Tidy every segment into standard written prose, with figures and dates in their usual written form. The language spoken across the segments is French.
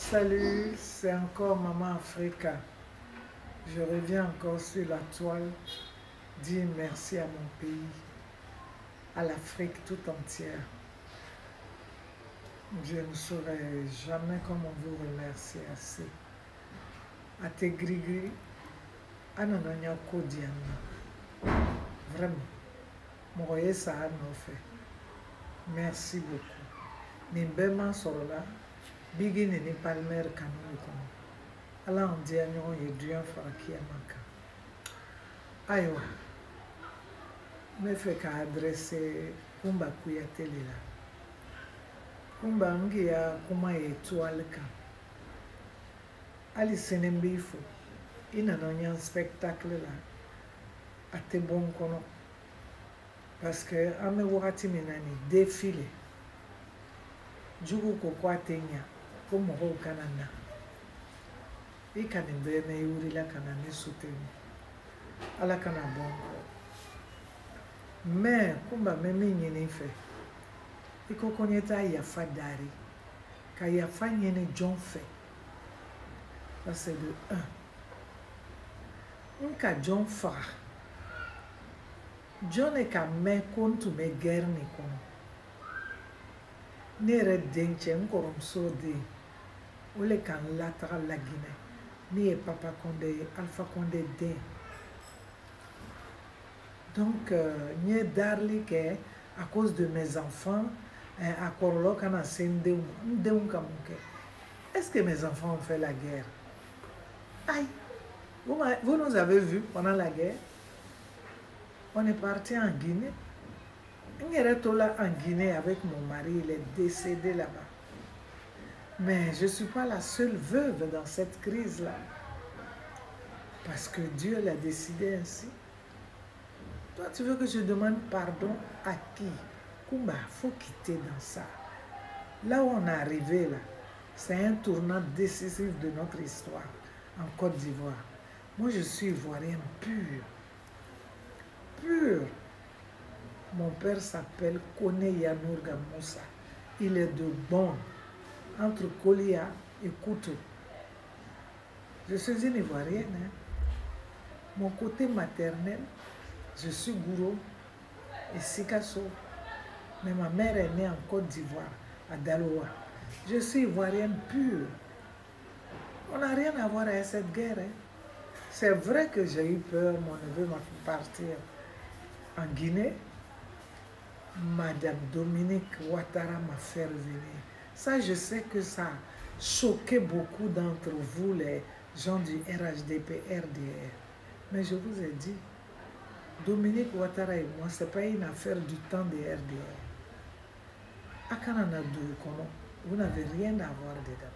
Salut, c'est encore Maman Africa. Je reviens encore sur la toile, dire merci à mon pays, à l'Afrique tout entière. Je ne saurais jamais comment vous remercier assez. À tes gris-gris, à Nanonia Kodiana. Vraiment, mon royer ça a fait. Merci beaucoup. Nimbema Sorola, Bigi Nini Palmer Kanoukono. Ala ndia nyo yeduan faraki amaka. Ayo. Me fait qu'à adresser Kumba Kuyatele là. Kumba ngia kuma étoile ka. Ali senembifu. Ina nanya spectacle là. Ate bon kono. Parce que ame wakati minani défilé. Jugu kokwa tenya. Komo ho kanana. I kani mbeme yuri la kana ne soutenu. Ala kana bonko. Mais kumba meme nyene fe. Iko konyeta yafa dari. Ka yafa nyene John fe. Ça c'est de 1. Nka John fa. John e ka me kontu me guerre ni kono. Nere denche nkorom so de. Ole kan latra la Guinée. Ni et Papa Condé, Alpha Condé D. Donc, n'y darli que à cause de mes enfants, à Korolo kana sende kamuke. Est-ce que mes enfants ont fait la guerre? Aïe, vous nous avez vus pendant la guerre. On est parti en Guinée. On est là en Guinée avec mon mari, il est décédé là-bas. Mais je ne suis pas la seule veuve dans cette crise-là. Parce que Dieu l'a décidé ainsi. Toi, tu veux que je demande pardon à qui? Kumba, il faut quitter dans ça. Là où on est arrivé, là, c'est un tournant décisif de notre histoire en Côte d'Ivoire. Moi, je suis ivoirienne pure. Pure. Mon père s'appelle Kone Yanourga Moussa. Il est de bon. Entre Kolia et Koutou. Je suis une Ivoirienne. Hein. Mon côté maternel, je suis Gouro et Sikasso. Mais ma mère est née en Côte d'Ivoire, à Daloa. Je suis Ivoirienne pure. On n'a rien à voir avec cette guerre. Hein. C'est vrai que j'ai eu peur, mon neveu m'a fait partir en Guinée. Madame Dominique Ouattara m'a fait revenir. Ça, je sais que ça a choqué beaucoup d'entre vous, les gens du RHDP, RDR. Mais je vous ai dit, Dominique Ouattara et moi, ce n'est pas une affaire du temps des RDR. À Kananadou, vous n'avez rien à voir dedans.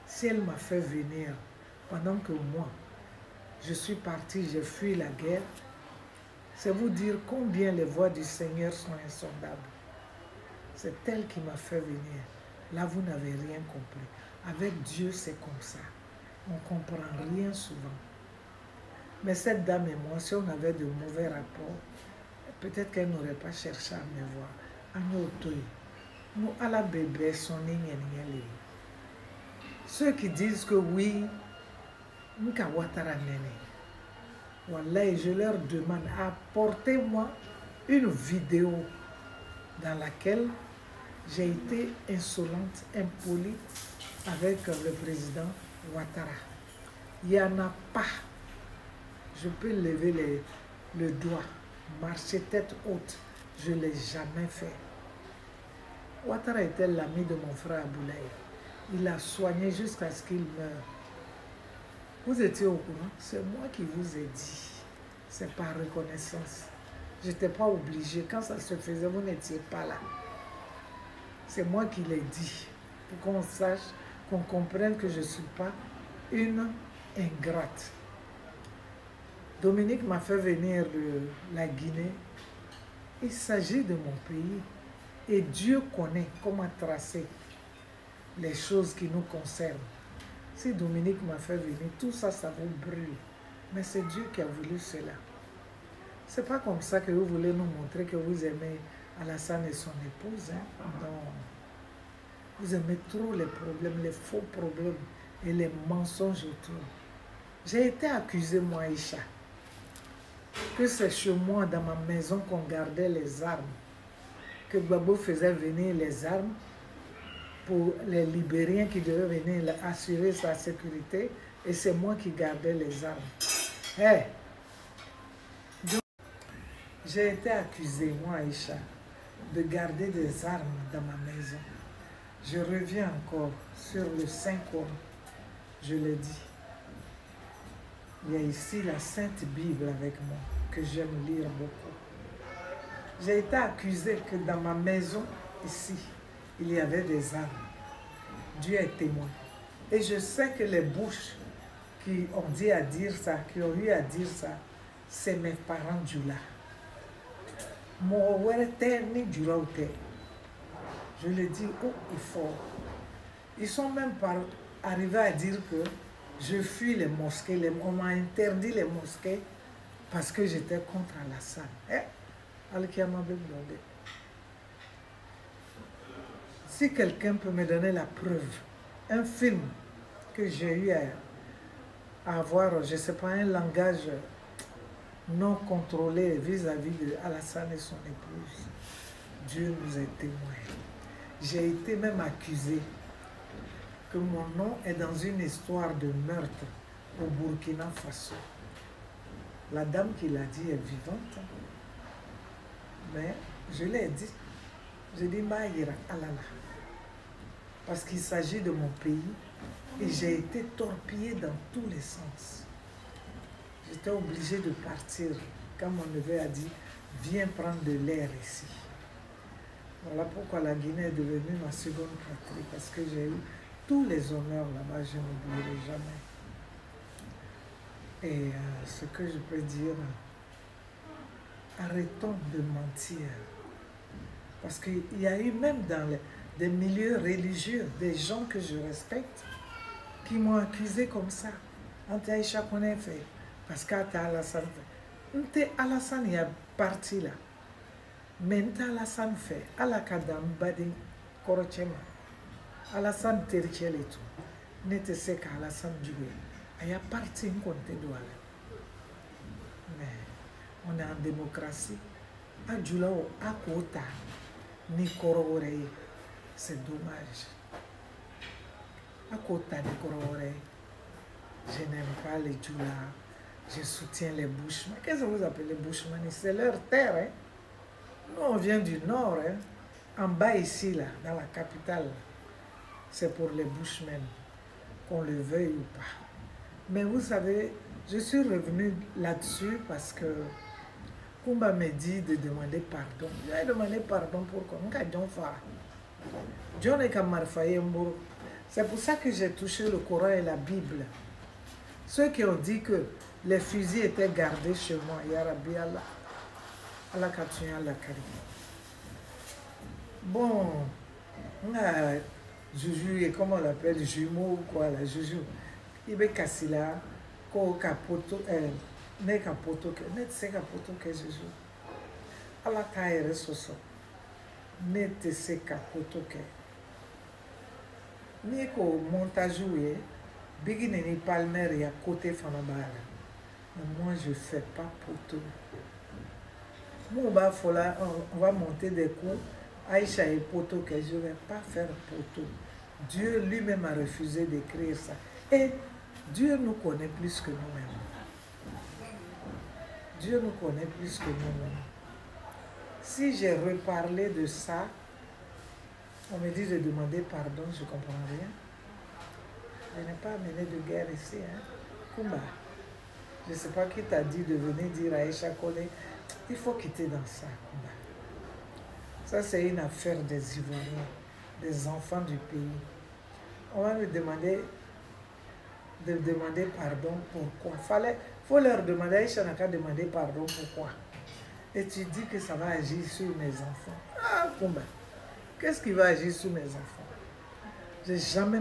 Si elle m'a fait venir pendant que moi, je suis parti, j'ai fui la guerre, c'est vous dire combien les voies du Seigneur sont insondables. C'est elle qui m'a fait venir. Là, vous n'avez rien compris. Avec Dieu, c'est comme ça. On ne comprend rien souvent. Mais cette dame et moi, si on avait de mauvais rapports, peut-être qu'elle n'aurait pas cherché à me voir. Nous, à la bébé, son ceux qui disent que oui, nous Ouattara nene. Voilà, je leur demande, apportez-moi une vidéo dans laquelle j'ai été insolente, impolie avec le président Ouattara. Il n'y en a pas. Je peux lever le doigt, marcher tête haute. Je ne l'ai jamais fait. Ouattara était l'ami de mon frère Aboulaye. Il l'a soigné jusqu'à ce qu'il meure. Vous étiez au courant? C'est moi qui vous ai dit. C'est par reconnaissance. Je n'étais pas obligée. Quand ça se faisait, vous n'étiez pas là. C'est moi qui l'ai dit. Pour qu'on sache, qu'on comprenne que je ne suis pas une ingrate. Dominique m'a fait venir de la Guinée. Il s'agit de mon pays. Et Dieu connaît comment tracer les choses qui nous concernent. Si Dominique m'a fait venir, tout ça, ça vous brûle. Mais c'est Dieu qui a voulu cela. Ce n'est pas comme ça que vous voulez nous montrer que vous aimez Alassane et son épouse. Hein? Non. Vous aimez trop les problèmes, les faux problèmes et les mensonges autour. J'ai été accusée, moi, Aïcha, que c'est chez moi, dans ma maison, qu'on gardait les armes. Que Gbagbo faisait venir les armes pour les Libériens qui devaient venir assurer sa sécurité. Et c'est moi qui gardais les armes. Hey. J'ai été accusée, moi, Aïcha, de garder des armes dans ma maison. Je reviens encore sur le Saint-Coran. Je le dis. Il y a ici la Sainte Bible avec moi, que j'aime lire beaucoup. J'ai été accusée que dans ma maison, ici, il y avait des armes. Dieu est témoin. Et je sais que les bouches qui ont dit à dire ça, qui ont eu à dire ça, c'est mes parents Djoula. Je le dis haut et fort. Ils sont même arrivés à dire que je fuis les mosquées. On m'a interdit les mosquées parce que j'étais contre Alassane. Si quelqu'un peut me donner la preuve, un film que j'ai eu à avoir, je ne sais pas, un langage non contrôlé vis-à-vis d'Alassane et son épouse, Dieu nous est témoin. J'ai été même accusée que mon nom est dans une histoire de meurtre au Burkina Faso. La dame qui l'a dit est vivante, mais je l'ai dit. Je dis Maïra Alala, parce qu'il s'agit de mon pays et j'ai été torpillée dans tous les sens. J'étais obligée de partir quand mon neveu a dit viens prendre de l'air ici. Voilà pourquoi la Guinée est devenue ma seconde patrie, parce que j'ai eu tous les honneurs là-bas, je n'oublierai jamais. Et ce que je peux dire, arrêtons de mentir. Parce qu'il y a eu même dans des milieux religieux, des gens que je respecte, qui m'ont accusé comme ça. Ante Aïcha qu'on a fait, parce qu'Ante Alassane fait. Ante Alassane y a parti là. Mais Ante Alassane fait, Alakadam Badin Korochema. Alassane Terichel et tout. N'était ce qu'Alassane Djoubé. Il y a parti un compte douale. Mais on est en démocratie. Adjoulao, Akota, ni Kororei. C'est dommage. Akota, ni Kororei. Je n'aime pas les Djoula. Je soutiens les Bushmen. Qu'est-ce que vous appelez les Bushmen? C'est leur terre. Hein? Nous, on vient du nord. Hein? En bas ici, là, dans la capitale. C'est pour les Bushmen, qu'on le veuille ou pas. Mais vous savez, je suis revenu là-dessus parce que Kumba me dit de demander pardon. J'ai demandé pardon pour quoi? C'est pour ça que j'ai touché le Coran et la Bible. Ceux qui ont dit que les fusils étaient gardés chez moi, Ya Rabbi Allah, Allah Katuya Allah Karim. Bon, Juju, et comment on l'appelle, jumeau ou quoi, la Juju. Il est cassé là, ko capoto, ne capoto, ne te capoto que Juju. Allah taire soso, ne te se capoto que. Ni ko montage oué, bigi ni palmer ya côté fanabara. Mais moi je fais pas poto. Moi on va monter des coups. Aïcha et poto que je ne vais pas faire poto. Dieu lui-même a refusé d'écrire ça. Et Dieu nous connaît plus que nous-mêmes. Dieu nous connaît plus que nous-mêmes. Si j'ai reparlé de ça, on me dit de demander pardon, je ne comprends rien. Je n'ai pas mené de guerre ici. Hein? Kumba, je ne sais pas qui t'a dit de venir dire à Aïcha Kone, il faut quitter dans ça, Kumba. Ça, c'est une affaire des Ivoiriens, des enfants du pays. On va me demander de demander pardon pourquoi. Faut leur demander, Aïcha n'a qu'à demander pardon pourquoi. Et tu dis que ça va agir sur mes enfants. Ah, Kumba, qu'est-ce qui va agir sur mes enfants? J'ai jamais